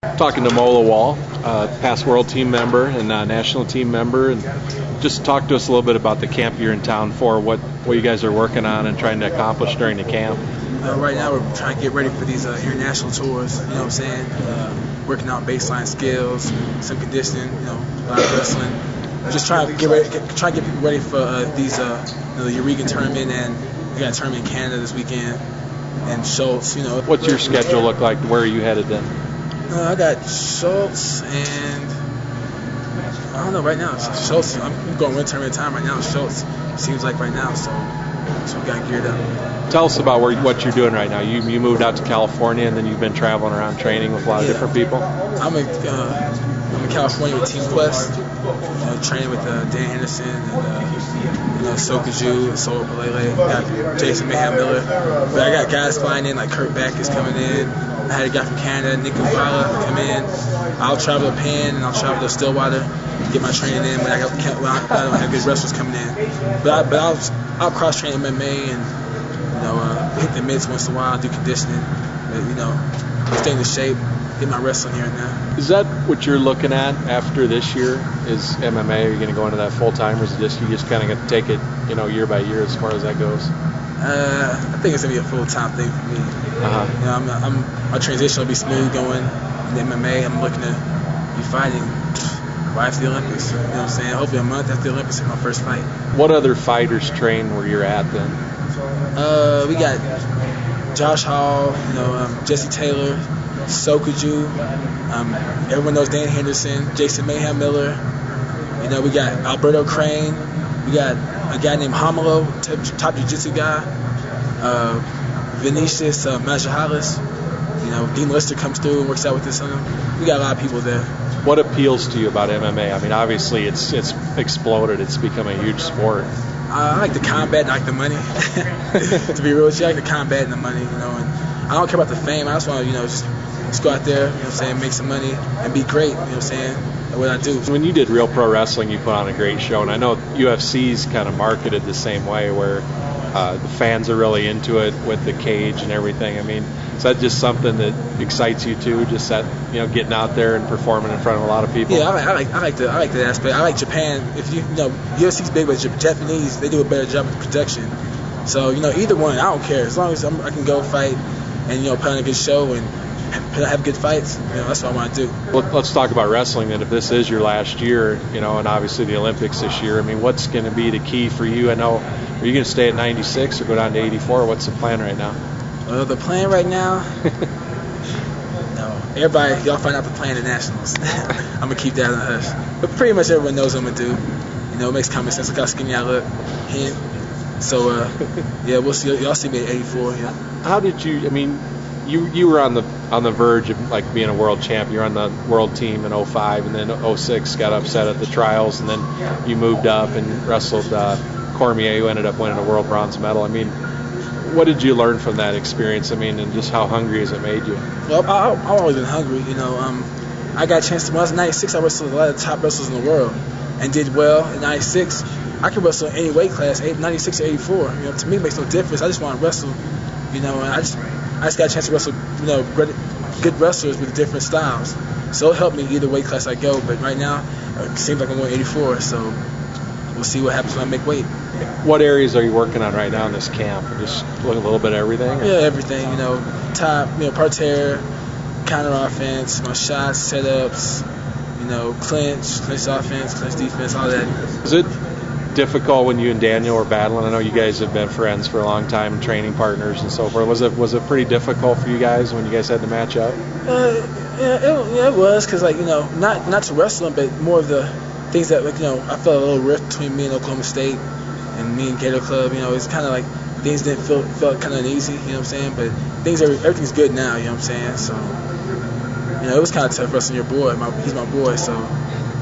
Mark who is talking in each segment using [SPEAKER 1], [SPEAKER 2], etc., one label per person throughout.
[SPEAKER 1] Talking to Mo Lawal, past world team member and national team member, and just talk to us a little bit about the camp you're in town for, what you guys are working on and trying to accomplish during the camp.
[SPEAKER 2] Right now we're trying to get ready for these international tours, you know what I'm saying, working out baseline skills, some conditioning, a lot of wrestling. Just trying to get people ready for these, the Eureka tournament, and we got a tournament in Canada this weekend, and Schultz,
[SPEAKER 1] What's your schedule look like? Where are you headed then?
[SPEAKER 2] I got Schultz and I don't know right now. Schultz, I'm going win tournament time right now. Schultz seems like right now, so we got geared up.
[SPEAKER 1] Tell us about what you're doing right now. You moved out to California and then you've been traveling around training with a lot of different people.
[SPEAKER 2] I'm in California with Team Quest, training with Dan Henderson and Sokaju and Sol Pelele. Got Jason Mayhem Miller, but I got guys flying in like Kurt Beck is coming in. I had a guy from Canada, Nick Kupala, come in. I'll travel to Penn and I'll travel to Stillwater, get my training in. But I don't have good wrestlers coming in. But I'll cross train MMA and hit the mitts once in a while, do conditioning. But stay in the shape, get my wrestling here and there.
[SPEAKER 1] Is that what you're looking at after this year? Is MMA? Are you going to go into that full time, or is it just you just kind of got to take it, year by year as far as that goes?
[SPEAKER 2] I think it's gonna be a full-time thing for me. My transition will be smooth going in MMA. I'm looking to be fighting right after the Olympics. You know what I'm saying? Hopefully a month after the Olympics is my first fight.
[SPEAKER 1] What other fighters train where you're at then?
[SPEAKER 2] We got Josh Hall, Jesse Taylor, Sokaju. Everyone knows Dan Henderson, Jason Mayhem Miller. We got Alberto Crane. We got a guy named Hamalo, top jiu-jitsu guy. Vinicius Majahalis. Dean Lister comes through and works out with us. We got a lot of people there.
[SPEAKER 1] What appeals to you about MMA? I mean, obviously it's exploded. It's become a huge sport.
[SPEAKER 2] I like the combat and I like the money. To be real with you, I like the combat and the money, and I don't care about the fame. I just want to, just go out there, make some money and be great, at what I do.
[SPEAKER 1] When you did Real Pro Wrestling, you put on a great show, and I know UFC's kind of marketed the same way, where the fans are really into it with the cage and everything. I mean, is that just something that excites you too? Just that, getting out there and performing in front of a lot of people.
[SPEAKER 2] Yeah, I like that aspect. I like Japan. If UFC's big, but Japanese, they do a better job with production. So either one, I don't care. As long as I can go fight and put on a good show and have good fights, that's what I want to do.
[SPEAKER 1] Well, let's talk about wrestling then. If this is your last year, and obviously the Olympics this year, I mean, what's going to be the key for you? I know, are you going to stay at 96 or go down to 84? What's the plan right now?
[SPEAKER 2] Well, the plan right now, everybody, y'all find out the plan at Nationals. I'm going to keep that on the hush. But pretty much everyone knows what I'm going to do. It makes common sense. Look how skinny I look. So, we'll see. Y'all see me at 84, yeah.
[SPEAKER 1] How did you, you were on the verge of being a world champ. You're on the world team in 05, and then 06 got upset at the trials, and then you moved up and wrestled Cormier, who ended up winning a world bronze medal. I mean, what did you learn from that experience? And just how hungry has it made you?
[SPEAKER 2] Well, I've always been hungry. I got a chance to, when I was in 96, I wrestled a lot of the top wrestlers in the world and did well. In 96, I could wrestle in any weight class, 96 or 84. To me, it makes no difference. I just want to wrestle, and I just got a chance to wrestle, good wrestlers with different styles. So it helped me either weight class I go. But right now, it seems like I'm going 84. So we'll see what happens when I make weight.
[SPEAKER 1] What areas are you working on right now in this camp? Just look a little bit of everything? Or?
[SPEAKER 2] Yeah, everything. Top, parterre, counter offense, my shots, setups, clinch offense, clinch defense, all that.
[SPEAKER 1] Is it difficult when you and Daniel were battling? I know you guys have been friends for a long time, training partners and so forth. Was it pretty difficult for you guys when you guys had to match up?
[SPEAKER 2] It was, because not to wrestling, but more of the things that I felt a little rift between me and Oklahoma State and me and Gator Club. It's kind of like things felt kind of uneasy. You know what I'm saying? But everything's good now. You know what I'm saying? So it was kind of tough wrestling your boy. He's my boy, so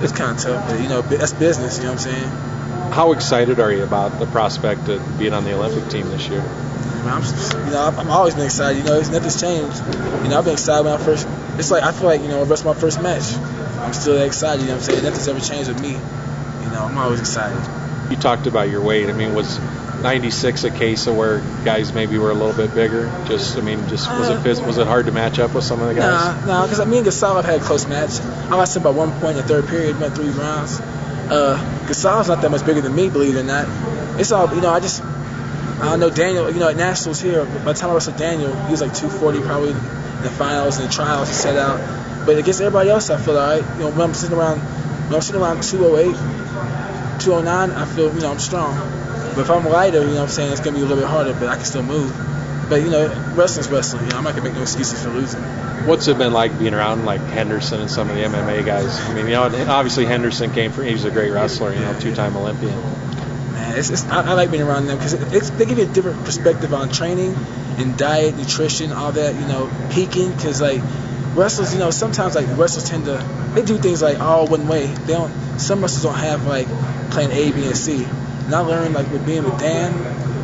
[SPEAKER 2] it's kind of tough. But that's business. You know what I'm saying?
[SPEAKER 1] How excited are you about the prospect of being on the Olympic team this year?
[SPEAKER 2] I've always been excited. Nothing's changed. I've been excited when I first. It's like I feel like I wrestled my first match. I'm still that excited. You know what I'm saying? Nothing's ever changed with me. I'm always excited.
[SPEAKER 1] You talked about your weight. Was '96 a case of where guys maybe were a little bit bigger? Was it hard to match up with some of the guys?
[SPEAKER 2] Nah, because me and Gasol had a close match. I lost him by 1 point in the third period, went 3 rounds. Gasol's not that much bigger than me, believe it or not. It's all, I don't know Daniel, at Nationals here, by the time I wrestled Daniel, he was like 240 probably in the finals and the trials he set out. But against everybody else, I feel all right. When I'm sitting around 208, 209, I feel, I'm strong. But if I'm lighter, it's going to be a little bit harder, but I can still move. But, wrestling's wrestling. I'm not going to make no excuses for losing.
[SPEAKER 1] What's it been like being around like Henderson and some of the MMA guys? I mean, obviously Henderson he's a great wrestler, 2-time Olympian.
[SPEAKER 2] Man, I like being around them because they give you a different perspective on training and diet, nutrition, all that, peaking. Because, like, wrestlers, sometimes, like, wrestlers they do things, like, all one way. Some wrestlers don't have, like, plan A, B, and C. And I learned, like, with being with Dan,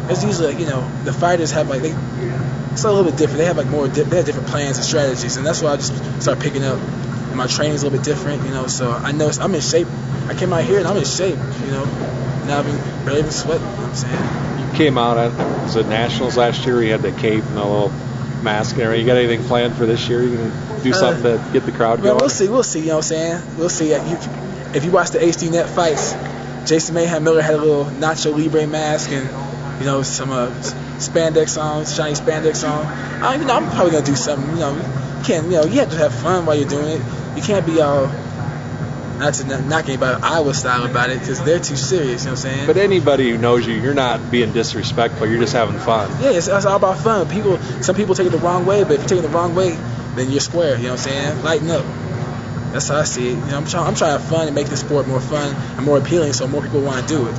[SPEAKER 2] it's usually, like, the fighters have, like, it's a little bit different. They have, like, they have different plans and strategies. And that's why I just started picking up. And my training's a little bit different, so I know I'm in shape. I came out here and I'm in shape, Now I've been barely even sweating, you know what I'm saying?
[SPEAKER 1] You came out at Nationals last year. You had the cape and the little mask and everything. You got anything planned for this year? You can do something to get the crowd going?
[SPEAKER 2] We'll see, you know what I'm saying? We'll see. If you watch the HD Net fights, Jason Mayhem Miller had a little Nacho Libre mask and, some spandex on, shiny spandex on. I'm probably going to do something, you have to have fun while you're doing it. You can't be all... Not to knock anybody Iowa style about it because they're too serious, you know what I'm saying?
[SPEAKER 1] But anybody who knows you're not being disrespectful. You're just having fun.
[SPEAKER 2] Yeah, it's all about fun. Some people take it the wrong way, but if you take it the wrong way, then you're square, you know what I'm saying? Lighten up. That's how I see it. I'm trying to have fun and make the sport more fun and more appealing so more people want to do it.